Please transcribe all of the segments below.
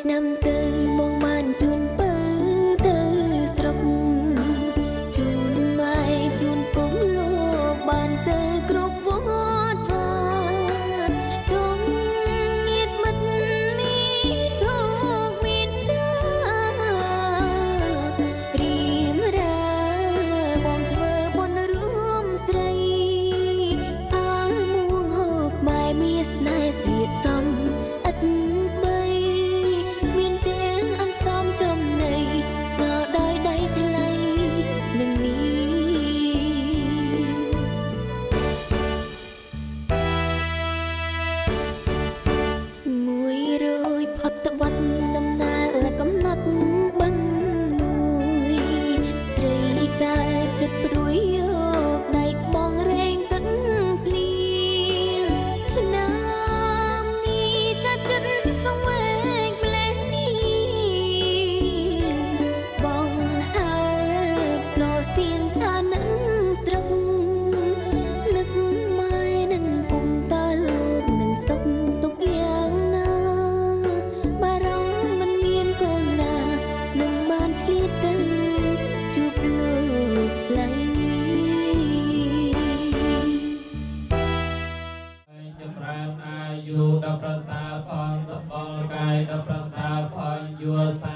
ឆ្នាំទៅមកបានជួនបើទៅស្រុកជូនម៉ែជូនពុកលោកបានទៅគ្រប់វត្តវាជុំញាតិមិត្តមានទុកមានដារៀមរាបងធ្វើបុណ្យរួមស្រីអើមួងហូកម៉ែមានស្នេហ៍ទៀតសំឥតដល់ប្រសាផងសម្បល់កាយដល់ប្រសាផងយួរសា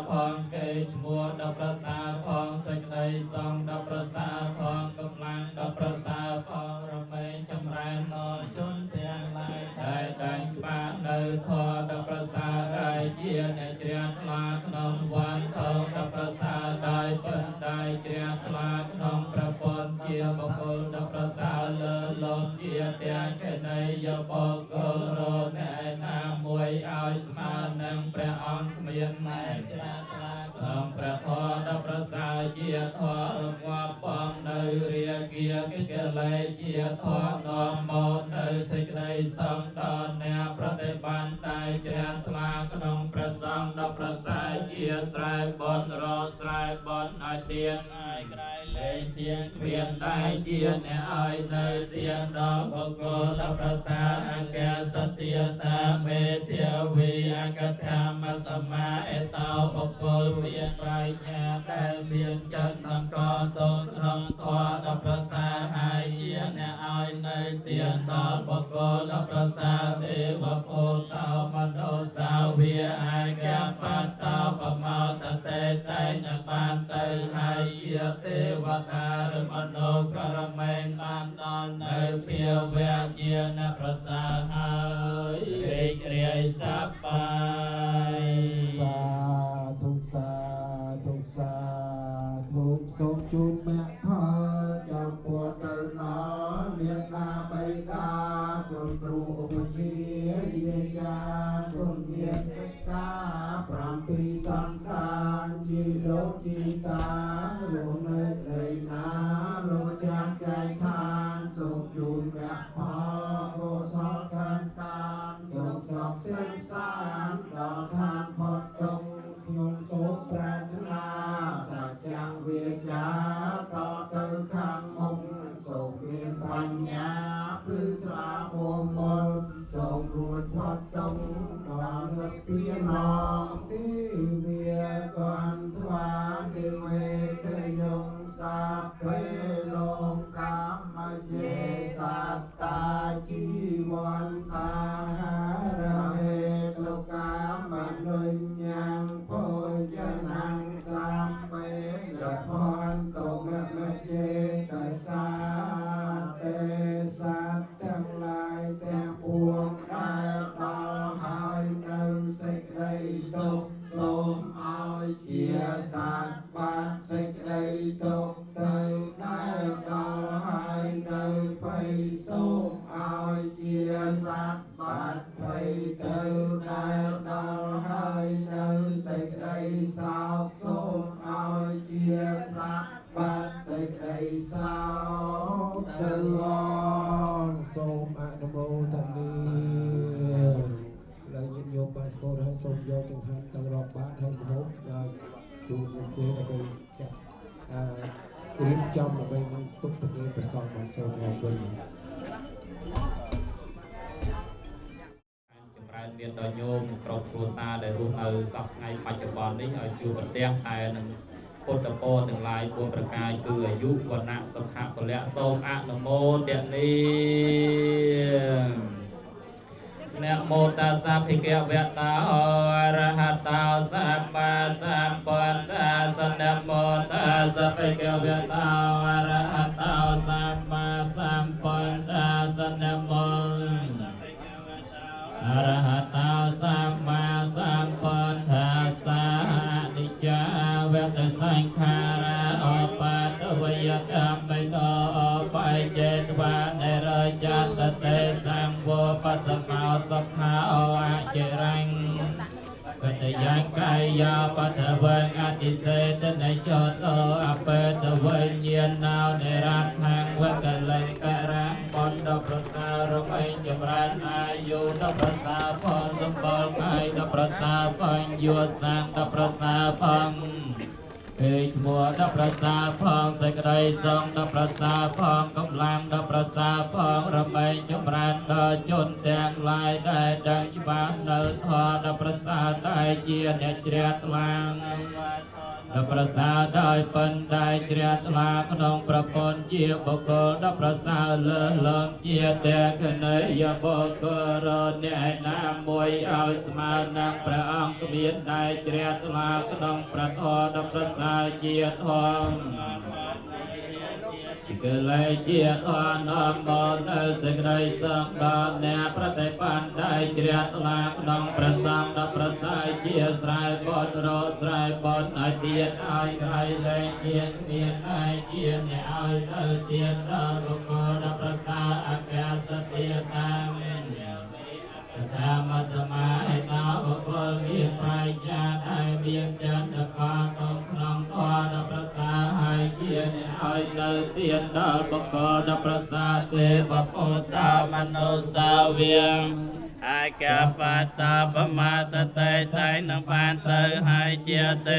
ផងកេឈ្មោះដល់ប្រសាផងសេចក្តីសងដល់ប្រសាផងកម្លាំងដល់ប្រសាផងរមែងចម្រើនដល់ជនទាំងឡាយដែលតែងច្បាស់នៅធម៌ដល់ប្រសាដែលជាអ្នកជ្រះថ្លាក្នុងវណ្ណធម៌ដល់ប្រសាដែលពិតដែលជ្រះថ្លាក្នុងប្រពន្ធជាបុគ្គលដល់ប្រសាលើលោកជាទាំងកេណីយបុគ្គលរអ្នកណាមួយឲ្យស្មើនឹងព្រះអង្គគ្មានណែជ្រះថ្លាក្នុងព្រះធម៌ដល់ប្រសាជាធម៌រងាប់បងនៅរាគាកិលេសជាធម៌នាំមកនៅសេចក្តីសង្ឃដល់អ្នកប្រតិបត្តិដែលជ្រះថ្លាក្នុងព្រះសង្ឃដល់ប្រសាជាស្រែបនរស្រែបនឲ្យទៀនឲ្យក្រៃលែងជាគ្មានដែលជាអ្នកឲ្យនៅទៀនដល់បុគ្គលដល់ប្រសាអង្កាសទាតាមេទាវីអកថាមសមាអេតោបុគ្គលមានប្រាជ្ញាដែលមានចិត្តអង្គតងក្នុងធម៌ដល់ប្រសាហើយជាអ្នកឲ្យនៅទៀនដល់បុគ្គលដល់ប្រសាទេវពុទ្ធោមនោសាវាអាយកាបតោបមោតតេតែនឹងបានទៅហើយជាទេវតាឬមនោករមែងបានដល់នៅភាវៈជាអ្នកប្រសាហើយរីករាយសប្បាយសាធុសូមជូនមគ្គផលចំពោះទៅដល់មានតាបៃតាគុណគ្រូឧបជាយាយាគុណញាតិកិច្ចការ7សន្តានជីលោកជីតាលោកនៅដីណាលោកចាស់ចែកឋានសូមជូនមគ្គផលកុសលកម្មតានសូមសុខសេចសានដល់ឋានផុតទុក្ខខ្ញុំសូមប្រាថ្នាសច្ចៈវាចាតទៅខាងមុខសូមមានបញ្ញាព្រឺស្លាមុំមុលសូមរួចផុតទុក្ខដល់នឹកពីណងទីវាកន្ត្វាទេវេទយងសាបេលោកកម្មយេសត្តាជីវន្តារហេតុកាមនុញ្ញងភោជនាងសម្បេលភន្តមមេចេតសាទេសត្វទាំងឡាយទាំងពួងដែលដល់ហើយនៅសេចក្តីទុក្ខសូមឲ្យជាសត្វបាត់សេចក្តីទុក្ខទៅដែលដល់ហើយនៅភ័យសូមឲ្យជាសត្វបាត់ភ័យទៅដែលដល់ហើយនៅសេចក្តីសោកសូមឲ្យជាសត្វបាត់សេចក្តីសោកទៅអងសូមអនុមោទនាលើញាតិញោមបានស្គាល់ហើយសូមយកចង្ហាន់ទៅរាប់បាតហើយមហូបដោយជួនសុទេដើម្បីចាក់រៀបចំដើម្បីនឹងទុកប្រគេនព្រះសង្ឃបានសូមអរគុណចម្រើនមានដល់ញោមគ្រប់ គ្រួសារដែលរស់នៅសពថ្ងៃបច្ចុប្បន្ននេះឲ្យជួបប្រទះតែនឹងពុទ្ធពរទាំងឡាយ4ប្រការគឺអាយុវណ្ណៈសុខៈពលៈសូមអនុមោទនាนะโมตัสสะภิกขวะตาอะระหะโตสัมมาสัมพุทธัสสะนะโมตัสสะภิกขวะตาอะระหะโตสัมมาสัมพุทธัสสะนะโมอะระหะโตสัมมาสัมพุทธัสสะอนิจจาเวทสังขาราอุปัฏฐวายธรรมโนปัจเจตวานิโรจัตเตสังโวปัสสมะสัพพะโออะเจรังปัตยังกายาปัตเวงอติเสตในโจโตอเปตเวงเยียนนาวในรักทางเวกเลงกะรังบนดอกประสารมจจำรันอายุดอกประสาพอสมบูรณ์กายดอกประสาพังยัวสังดอกประสาพังเอกมัวดอกประสาพังใส่กระไดสองดอกประสาพังกำลังดอกประสาพังระเบิดจำรันดอกจนแดงลายได้ดังฉบับเนื้อทอดอกประสาได้เจียนเจียตลังดอกประสาได้ปันได้เจียตลาขนมประปนเจียบกดอกประสาเลื่อนลมเจียแดงกันเนยยบกรอนเนยน้ำมวยเอาสมานังพระองค์เบียนได้เจียตลาขนมประทอดอกประสาเจียทองก็เลยเจียทอนน้ำบนสิ่งใดสัมบัติแนพระไตรปันได้เจียตลาขนมประสังดอกประสาเจียสายบนโรสายบนไอเตียนไอไอเลยเจียนเมียนไอเจียนไอเตียนดอกบุกดอกประสาอากาศเตียนตังธรรมสมาให้ตาบุคคลมีปลายญาณให้เบียงจันทร์กาตงคลองคอดประสาให้เกียรติให้เนื้อเตียนดาบุคคลประสาเทพปุตตามนุสาเวียงอาแกปัตตาปมาตเตไตนังปานเตให้เจียเต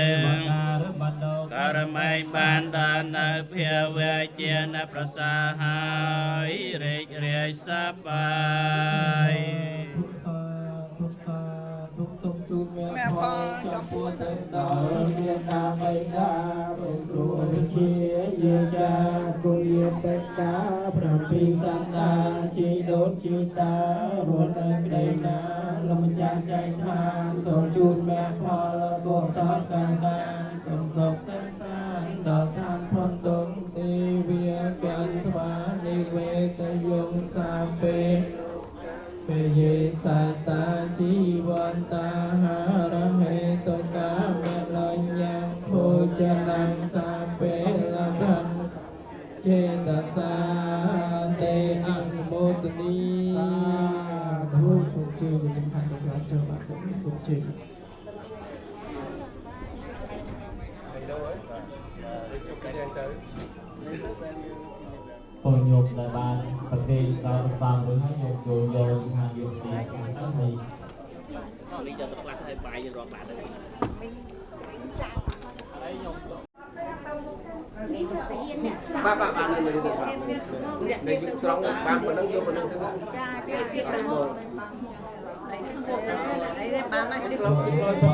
การไม่บานดานในเพียเวเจียนประสาให้เรียเรียสบายแม่พ่อจำปวดเต็มดอกเรียนนาไม่ได้เป็นครูเชียเยียจากุเยียเตกาพระปีสันดาจีโดนจีตารวนเองได้นาลมจาใจทานส่งจูนแม่พ่อและโบสถ์การงานส่งศพเส้นสานดอกทานพ้นตรงตีเวียกันทวานิเวกยงสามเปเปเยสัตตาจีวันตาหาระเหตุกาเมลัญญังโพจนังสาเปละพันเจตสาเตอังโมตนีผู้ทรงชื่อจำพันธ์พระเจ้าบาททรงชื่อពលញោមដែលបានប្រកេនដល់សាមឬហើយញោមចូលយកហាយកទីហ្នឹងហើយនេះយកទៅខ្លះទៅបាយយើងរកបានទៅហើយញោមបាទនៅនេះទៅស្រាប់នេះស្រង់បានប៉ុណ្ណឹងយកប៉ុណ្ណឹងទៅចាទៀតទៅមកđây bán này điចូលចូលចូល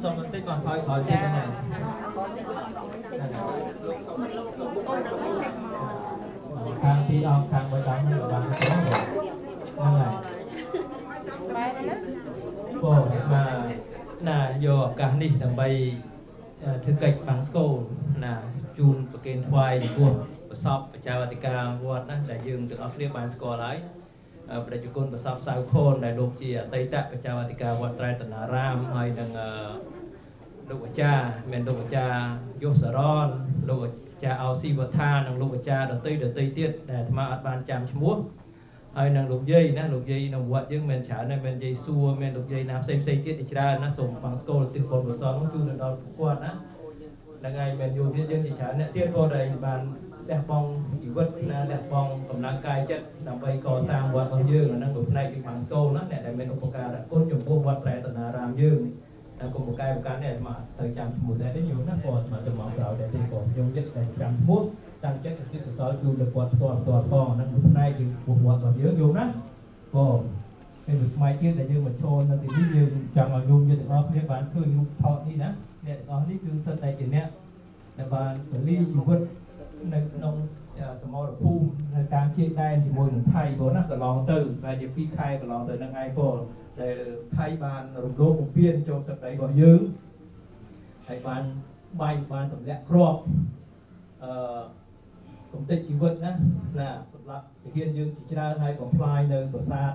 ចូលបន្តិចបានថយទៀតណាខាងពីអស់ខាងមួយដល់ហ្នឹងបានហ្នឹងហើយបងណាយកឱកាសនេះដើម្បីធ្វើកិច្ចបាំងស្គរណាជូនប្រគេនថ្វាយចំពោះប្រសពបច្ចាវតិកាវត្តណាដែលយើងទាំងអស់គ្នាបានស្គាល់ហើយព្រះជគុណប្រសពសៅខូនដែលលោកជាអតីតបច្ចាវតិកាវត្តត្រៃតនារាមហើយនឹងលោកអាចារ្យមានលោកអាចារ្យយុសរណលោកអាចារ្យអោស៊ីវថានិងលោកអាចារ្យដតីទៀតដែលអាត្មាអត់បានចាំឈ្មោះហើយនឹងលោកយាយណាលោកយាយនៅវត្តយើងមានច្រើនណាស់មានយាយសួរមានលោកយាយណាផ្សេងទៀតជាច្រើនណាសូមបាំងស្គរទីបុណ្យកុសលនោះជូនដល់គាត់ណាថ្ងៃមានយោទៀតយើងជាច្រើនអ្នកទៀតក៏ដែលបានលះបង់ជីវិតណាលះបង់កម្លាំងកាយចិត្តដើម្បីកសាងវត្តរបស់យើងហ្នឹងក៏ផ្នែកពីបាំងស្គរណាអ្នកដែលមានឧបការៈគុណចំពោះវត្តត្រៃតនារាមយើងតែគុំប្រកែប្រកាន់នេះអាត្មាសូវចាំឈ្មោះដែរទេញោមណាក៏អាត្មាទៅមកក្រោយដែរទេក៏ខ្ញុំយឹកតែចាំឈ្មោះ តាំងចិត្តគឺកសលជូនដល់គាត់ផ្ទាល់ផងហ្នឹងមួយផ្នែកគឺពួកគាត់របស់យើងយល់ណាបងហើយមួយផ្នែកទៀតដែលយើងមកឈរនៅទីនេះយើងចង់ឲ្យញោមយើងទាំងអស់គ្នាបានឃើញរូបថតនេះណាអ្នកទាំងអស់នេះគឺសិតតែជាអ្នកដែលបានពលីជីវិតនៅក្នុងសមរភូមិនៅតាមជាដែនជាមួយនឹងថៃបងណាកន្លងទៅតែជា2ខែកន្លងទៅនឹងឯងបងដែលថៃបានរំលោភបំពានចូលទឹកដីរបស់យើងហើយបានបាយបានទម្លាក់គ្រាប់កំទេចជីវិតណាសម្រាប់ទាហានយើងជាច្រើនហើយបំផ្លាញនៅប្រាសាទ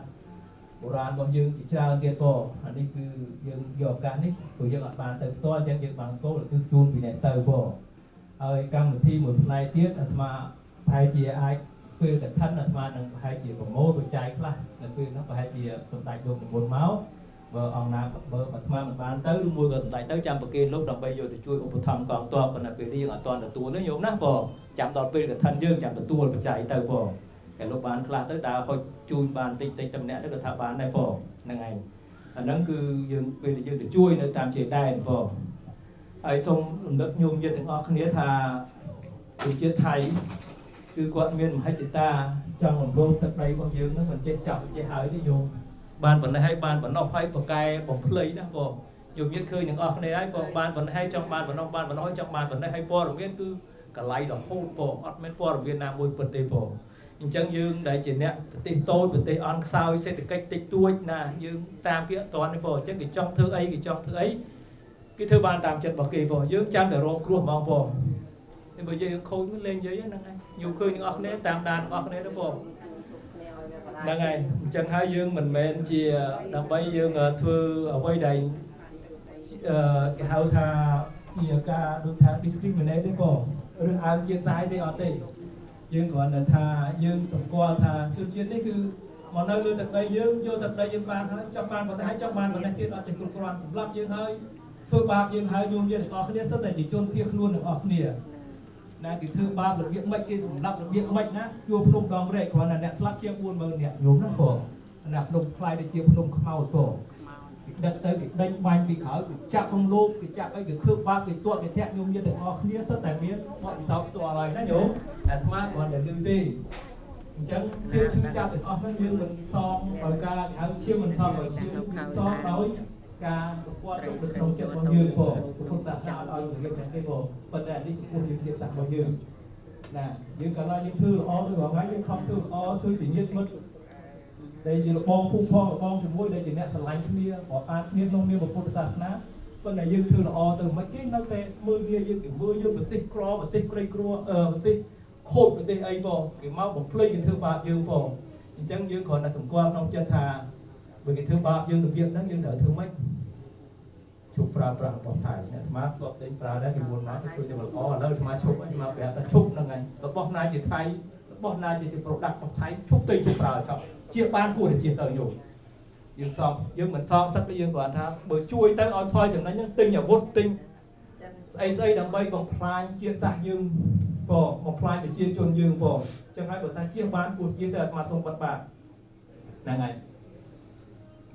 បុរាណរបស់យើងជាច្រើនទៀតបងអានេះគឺយើងយកឱកាសនេះព្រោះយើងអត់បានទៅផ្ទាល់អញ្ចឹងយើងបានស្គាល់គឺជូនពីអ្នកទៅបងហើយកម្មវិធីមួយផ្នែកទៀតអាត្មាប្រហែលជាអាចពេលកឋិនអាត្មានឹងប្រហែលជាប្រមូលបច្ច័យខ្លះនៅពេលនោះប្រហែលជាសម្ដេចលោកនិមន្តមកបើអង្គណាបើអាត្មាមិនបានទៅឬមួយក៏សម្ដេចទៅចាំប្រគេនលោកដើម្បីយកទៅជួយឧបត្ថម្ភកងទ័ពប៉ុន្តែពេលនេះយើងអត់ទាន់ទទួលទេញោមណាបងចាំដល់ពេលកឋិនយើងចាំទទួលបច្ច័យទៅបងតែលោកបានខ្លះទៅតើហុចជូនបានតិចតែម្នាក់ទៅក៏ថាបានដែរបងហ្នឹងឯងអាហ្នឹងគឺយើងពេលដែលយើងទៅជួយនៅតាមជាដែនបងហើយសូមរំលឹកញោមញាតិទាំងអស់គ្នាថាប្រជាថៃគឺគាត់មានមហិច្ឆតាចង់រំលោភទឹកដីរបស់យើងហ្នឹងមិនចេះចាប់ចេះហើយទេញោមបានប៉ុណ្ណេះហើយបានប៉ុណ្ណោះហើយប្រកែបំភ្លៃណាបងញោមញាតិឃើញទាំងអស់គ្នាហើយបងបានប៉ុណ្ណេះហើយចង់បានប៉ុណ្ណោះបានប៉ុណ្ណោះចង់បានប៉ុណ្ណេះហើយព័ត៌មានគឺកន្លៃរហូតបងអត់មានព័ត៌មានណាមួយពិតទេបងអញ្ចឹងយើងដែលជាអ្នកប្រទេសតូចប្រទេសអន់ខ្សោយសេដ្ឋកិច្ចតិចតួចណាយើងតាមវាអត់ទាន់ទេបងអញ្ចឹងគេចង់ធ្វើអីគេធ្វើបានតាមចិត្តរបស់គេបងយើងចាំតែរងគ្រោះហ្មងបងតែបើយើងខូចមិនលេងនិយាយហ្នឹងឯងញោមឃើញទាំងអស់គ្នាតាមដានទាំងអស់គ្នាទៅបងហ្នឹងហើយអញ្ចឹងហើយយើងមិនមែនជាដើម្បីយើងធ្វើអ្វីដែលគេហៅថាជាការដូចថា discriminate ទេបងឬអើងជាសាយទេអត់ទេយើងគ្រាន់តែថាយើងសម្គាល់ថាជនជាតិនេះគឺមកនៅលើទឹកដីយើងយកទឹកដីយើងបានហើយចង់បានប៉ុណ្ណេះហើយចង់បានប៉ុណ្ណេះទៀតអត់ចេះគ្រប់គ្រាន់សម្រាប់យើងហើយធ្វើបាបយើងហើយញោមយើងទាំងអស់គ្នាសិតតែជាជនភៀសខ្លួនទាំងអស់គ្នាណាគេធ្វើបាបរបៀបម៉េចគេសម្លាប់របៀបម៉េចណាជួភ្នំដងរែកគ្រាន់តែអ្នកស្លាប់ជាង 40000 នាក់ញោមណាបងណាភ្នំខ្លាយទៅជាភ្នំខ្មោចបងគេដឹកទៅគេដេញបាញ់ពីក្រោយគេចាក់ក្នុងលោកគេចាក់អីគេធ្វើបាបគេទាត់គេធាក់ញោមយើងទាំងអស់គ្នាសិតតែមានបទពិសោធន៍ផ្ទាល់ហើយណាញោមអាត្មាគ្រាន់តែឮទេអញ្ចឹងគេឈឺចាប់ទាំងអស់ហ្នឹងយើងមិនសមដោយការហៅឈាមមិនសមដោយឈាមសមដោយការសង្កត់នៅក្នុងចិត្តរបស់យើងបងពុទ្ធសាសនាអត់ឲ្យយើងចឹងទេបងប៉ុន្តែនេះចំពោះយើងភាពសាសរបស់យើងណាយើងកាលណាយើងធ្វើល្អដូចរងថ្ងៃយើងខំធ្វើល្អធ្វើជាញាតិមិត្តដែលជាលបងភូមិផងលបងជាមួយដែលជាអ្នកស្រឡាញ់គ្នាក៏អានគ្នាក្នុងនាមពុទ្ធសាសនាប៉ុន្តែយើងធ្វើល្អទៅមិនគេនៅតែមើលវាយើងគេមើលយើងប្រទេសក្រប្រទេសក្រីក្រប្រទេសខូចប្រទេសអីបងគេមកបំភ្លេចគេធ្វើបាបយើងបងអញ្ចឹងយើងគ្រាន់តែសម្គាល់ក្នុងចិត្តថាបើគេធ្វើបាបយើងរបៀបហ្នឹងយើងត្រូវធ្វើម៉េចជប់ប្រើប្រាស់របស់ថៃអ្នកអាត្មាស្គាល់តែប្រើដែរពីមុនមកទៅជួយតែល្អឥឡូវអាត្មាឈប់អាត្មាប្រាប់ថាឈប់ហ្នឹងហើយរបស់ណាជាថៃរបស់ណាជា product របស់ថៃឈប់ទៅជប់ប្រើចោលជាបានគួរតែជាទៅយកយើងសងយើងមិនសងសឹកទេយើងគ្រាន់ថាបើជួយទៅឲ្យផលចំណេញហ្នឹងទិញអាវុធទិញស្អីដើម្បីបំផ្លាញជាតិសាសន៍យើងបងបំផ្លាញប្រជាជនយើងបងអញ្ចឹងហើយបើថាជាបានគួរជាទៅអាត្មាសូមបិទបាទហ្នឹងហើយ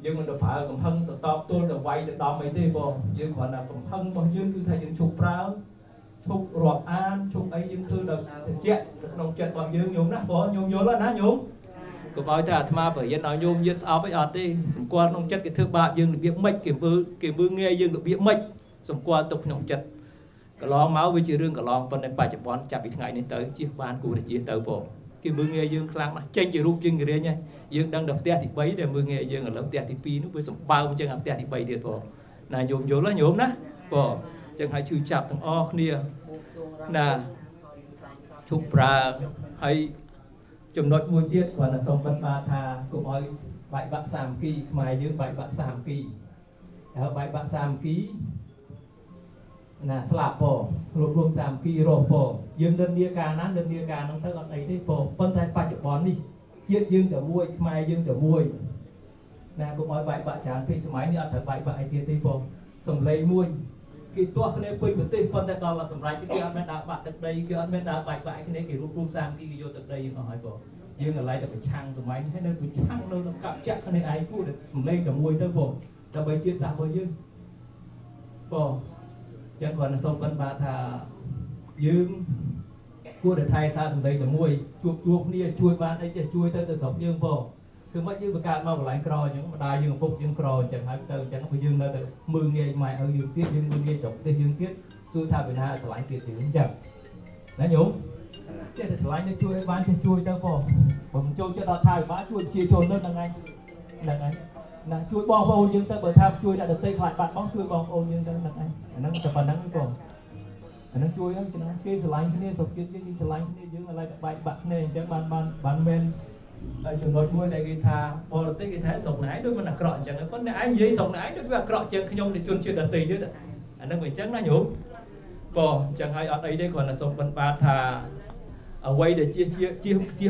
យើងមិនទៅប្រើកំហឹងទៅតបទល់ទៅវាយទៅដំអីទេបងយើងគ្រាន់តែកំហឹងរបស់យើងគឺថាយើងឈប់ប្រើឈប់រាប់អានឈប់អីយើងធ្វើដោយត្រជាក់ក្នុងចិត្តរបស់យើងញោមណាបងញោមយល់ណាញោមកុំឲ្យតែអាត្មាបរិញ្ញាឲ្យញោមយល់ស្អប់អីអត់ទេសម្គាល់ក្នុងចិត្តគេធ្វើបាបយើងរបៀបម៉េចគេមើលងាយយើងរបៀបម៉េចសម្គាល់ទុកក្នុងចិត្តកន្លងមកវាជារឿងកន្លងប៉ុន្តែបច្ចុប្បន្នចាប់ពីថ្ងៃនេះទៅជិះបានគួរតែជិះទៅបងគេមើលងាយយើងខ្លាំងណាស់ចេញជារូបជាងរាញហើយយើងដឹងតែផ្ទះទី3ដែលមើលងាយយើងឥឡូវផ្ទះទី2នោះវាសម្បើមជាងអាផ្ទះទី3ទៀតបងណាញោមយល់ណាញោមណាបងអញ្ចឹងឲ្យឈឺចាប់ទាំងអស់គ្នាណាឈប់ប្រើហើយចំណុចមួយទៀតគ្រាន់តែសូមបិទបាទថាកុំឲ្យបែកបាក់សាមគ្គីខ្មែរយើងបែកបាក់សាមគ្គីហើយបែកបាក់សាមគ្គីណាស្លាប់ពោរួមសាមគ្គីរស់ពោយើងនិន្នាការណានិន្នាការហ្នឹងទៅអត់អីទេពោប៉ុន្តែបច្ចុប្បន្ននេះជាតិយើងតែមួយខ្មែរយើងតែមួយណាកុំឲ្យបែកបាក់ច្រើនពេកសម័យនេះអត់ត្រូវបែកបាក់អីទៀតទេពោសំឡេងមួយគេទាស់គ្នាពេញប្រទេសប៉ុន្តែដល់សម្រាប់គេអត់មានដើរបាក់ទឹកដីគេអត់មានដើរបែកបាក់គ្នាគេរួមសាមគ្គីគេយកទឹកដីយើងអស់ហើយពោយើងកន្លែងតែប្រឆាំងសម័យនេះហើយនៅប្រឆាំងនៅក្នុងកាប់ចាក់គ្នាឯងគួរតែសំឡេងតែមួយទៅពោដើម្បីជាតិសាសន៍របស់យើងពោចឹងគាត់សូមបិណ្ឌបាថាយើង គួរតែថែសារសម្ដីតែមួយជួបគ្នាជួយបានអីចេះជួយទៅស្រុកយើងផងគឺមិនយើងបង្កើតមកកន្លែងក្រអញ្ចឹងម្ដាយយើងឪពុកយើងក្រអញ្ចឹងហើយទៅអញ្ចឹងបើយើងនៅតែមើលងាយម៉ែឪយើងទៀតយើងមើលងាយស្រុកទេសយើងទៀតសួរថាពីណាស្រឡាញ់ទៀតយើងអញ្ចឹងណាញោមចេះតែស្រឡាញ់ទៅជួយឲ្យបានចេះជួយទៅផងបើមិនចូលចិត្តដល់ថាឲ្យបានជួយជាជនទៅហ្នឹងឯងណាជួយបងប្អូនយើងទៅបើថាជួយអ្នកដទៃខ្លាចបាត់បង់ជួយបងប្អូនយើងទៅហ្នឹងឯងអាហ្នឹងតែប៉ុណ្្នឹងទេបងអាហ្នឹងជួយហ្នឹងគេស្រឡាញ់គ្នាសុខចិត្តយើងស្រឡាញ់គ្នាយើងឥឡូវតែបែកបាក់គ្នាអញ្ចឹងបានមែនហើយចំណុចមួយដែលគេថាបរទេសគេថាស្រុកណែដូចមិនអាក្រក់អញ្ចឹងប៉ុន្តែឯងនិយាយស្រុកណែដូចវាអាក្រក់ជាងខ្ញុំដែលជនជាតិដទៃទៀតអាហ្នឹងវាអញ្ចឹងណាញោមបងអញ្ចឹងហើយអត់អីទេគ្រាន់តែសូមបិណ្ឌបាតថាអ្វីដែលជៀ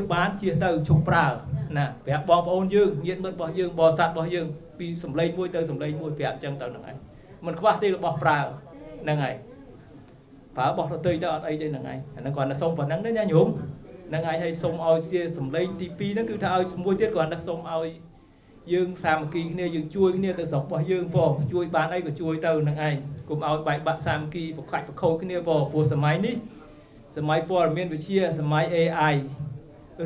សបានជៀសទៅឈប់ប្រើណាប្រាប់បងប្អូនយើងញាតិមិត្តរបស់យើងបរិស័ទរបស់យើងពីសម្លេងមួយទៅសម្លេងមួយប្រាប់អញ្ចឹងទៅហ្នឹងឯងមិនខ្វះទេរបស់ប្រើហ្នឹងហើយប្រើរបស់ដទៃទៅអត់អីទេហ្នឹងឯងអាហ្នឹងគ្រាន់តែសូមប៉ុណ្្នឹងទេណាញោមហ្នឹងហើយសូមឲ្យជាសម្លេងទី2ហ្នឹងគឺថាឲ្យមួយទៀតគ្រាន់តែសូមឲ្យយើងសាមគ្គីគ្នាយើងជួយគ្នាទៅស្រុករបស់យើងផងជួយបានអីក៏ជួយទៅហ្នឹងឯងកុំឲ្យបែកបាក់សាមគ្គីប្រខាច់ប្រខូចគ្នាផងព្រោះសម័យនេះសម័យព័ត៌មានវិទ្យាសម័យ AI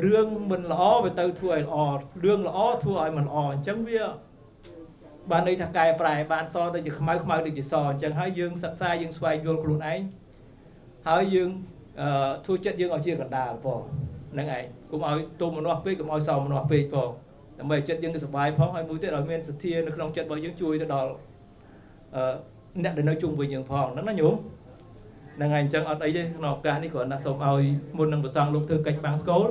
រឿងមិនល្អវាទៅធ្វើឲ្យល្អរឿងល្អធ្វើឲ្យមិនល្អអញ្ចឹងវាបានន័យថាកែប្រែបានសទៅជាខ្មៅទៅជាសអញ្ចឹងហើយយើងសិក្សាយើងស្វែងយល់ខ្លួនឯងហើយយើងធ្វើចិត្តយើងឲ្យជាកណ្ដាលផងហ្នឹងឯងកុំឲ្យទុំមនាស់ពេកកុំឲ្យសោមនាស់ពេកផងដើម្បីចិត្តយើងសុបាយផងហើយមួយទៀតឲ្យមានសទ្ធានៅក្នុងចិត្តរបស់យើងជួយទៅដល់អ្នកដែលនៅជុំវិញយើងផងហ្នឹងណាញោមហ្នឹងហើយអញ្ចឹងអត់អីទេក្នុងឱកាសនេះគ្រាន់តែសូមឲ្យមុននឹងប្រសងលោកធ្វើកិច្ចបាំងស្គល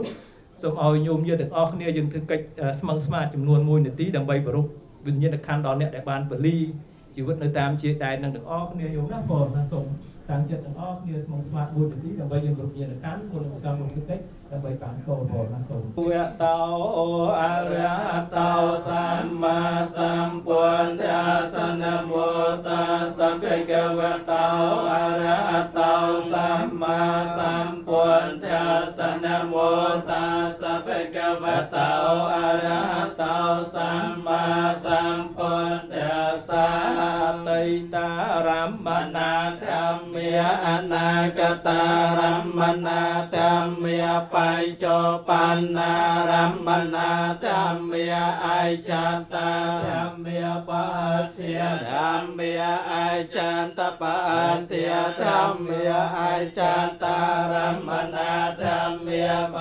សូមឲ្យញោមញាតិទាំងអស់គ្នាយើងធ្វើកិច្ចស្មឹងស្មាតចំនួន1នាទីដើម្បីប្រពវិញ្ញាណក្ខន្ធដល់អ្នកដែលបានពលីជីវិតនៅតាមជាដែននឹងទាំងអស់គ្នាញោមណាបងណាសូមតាមចិត្តទាំងអស់គ្នាស្មងស្មាត1នាទីដើម្បីយើងគ្រប់ញាណកម្មមុននឹងប្រសងលោកធ្វើកិច្ចដើម្បីបាំងស្គលបងណាសូមវៈតោអរហតោសម្មាសម្ពុទ្ធស្សនមោតាសព្វកវតោអរហតោសម្មាសម្ពុទ្ធស្សនមោតាសព្វកវតោអរហតោសម្មាសម្ពុទ្ធស្សតៃតារមណាធម្មយអនាគតារមណាធម្មយបញ្ចោបណ្ណារមណាធម្មយអៃចន្តាធម្មយបតិធម្មយអៃចន្តបន្តិធម្មយអៃចន្តារមណាធម្មយប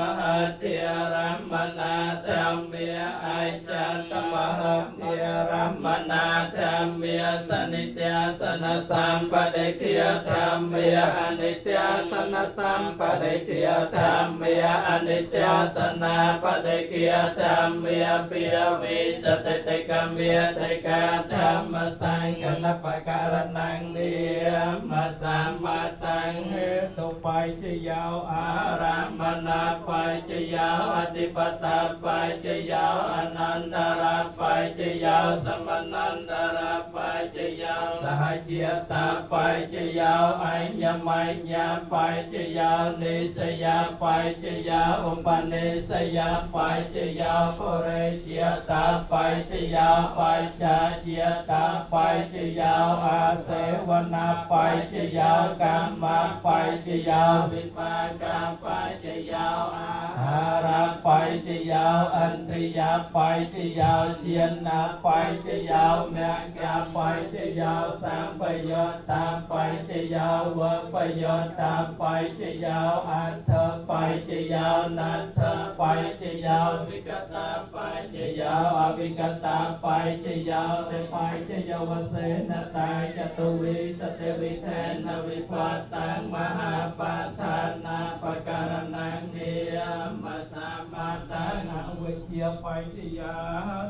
តិរមណាធម្មយអៃចន្តបន្តិរមណាធម្មយសនិត្យាសនសម្បដិគិធម្មយអនិត្យាសនសម្បដិគិធម្មយអនិត្យាសនាបដិគិធម្មយភិយវិសតិតិកមេតិកាធម្មសង្កលបករណងនិយមសម្បតាំងហេតុបច្ចយោអារមណាបច្ចយោអធិបតបច្ចយោអនន្តរបច្ចយោសមនន្តរបច្ចយោសហជាតាបច្ចយោអញ្ញមញ្ញបច្ចយោនិសយបច្ចយោឧបនិសយបច្ចយោពុរិជាតាបច្ចយោបច្ចាជាតាបច្ចយោអាសេវនាបច្ចយោកម្មបច្ចយោវិបាកបច្ចយោអាហារបច្ចយោអន្ត្រិយបច្ចយោជាណាបច្ចយោមគ្គបច្ចយោសម្បយោតាបច្ចយោវបយោតាបច្ចយោអត្ថបច្ចយោនត្ថបច្ចយោវិកតាបច្ចយោអវិកតាបច្ចយោទេបច្ចយោវសេនតាចតុវិសតិវិធេនវិបតាំមហាបឋានាបករណងនិយមសម្បតាំងអវិជ្ជាបច្ចយោ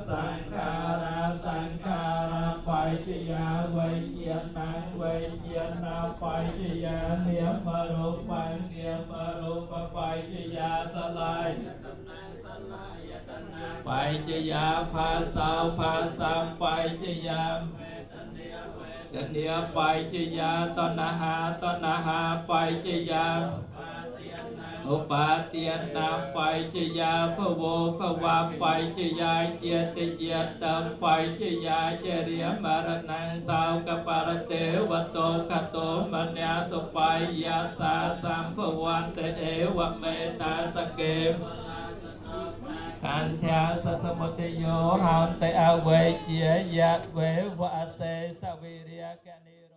សង្ខារាសង្ខារបច្ចយោវិជ្ជាតាំងវិជ្ជាណាបច្ចយោនិយមរូបបញ្ញមរូបបច្ចយោសឡាយបច្ចយោផាសោផាសំបច្ចយោកនិយបច្ចយោតណ្ហាបច្ចយោ อุปาเตียนนามไปจยาพะโวภวาไปจยาเจติเจตัมไปจยาเจริยมรณังสาวกปารเตวโตคโตมัญญาสุไปยาสาสัมภวันเตเอวเมตาสเกมขันธาสสมุทโยหัมเตอเวเจียยะเววะเสสวิริยกนิโร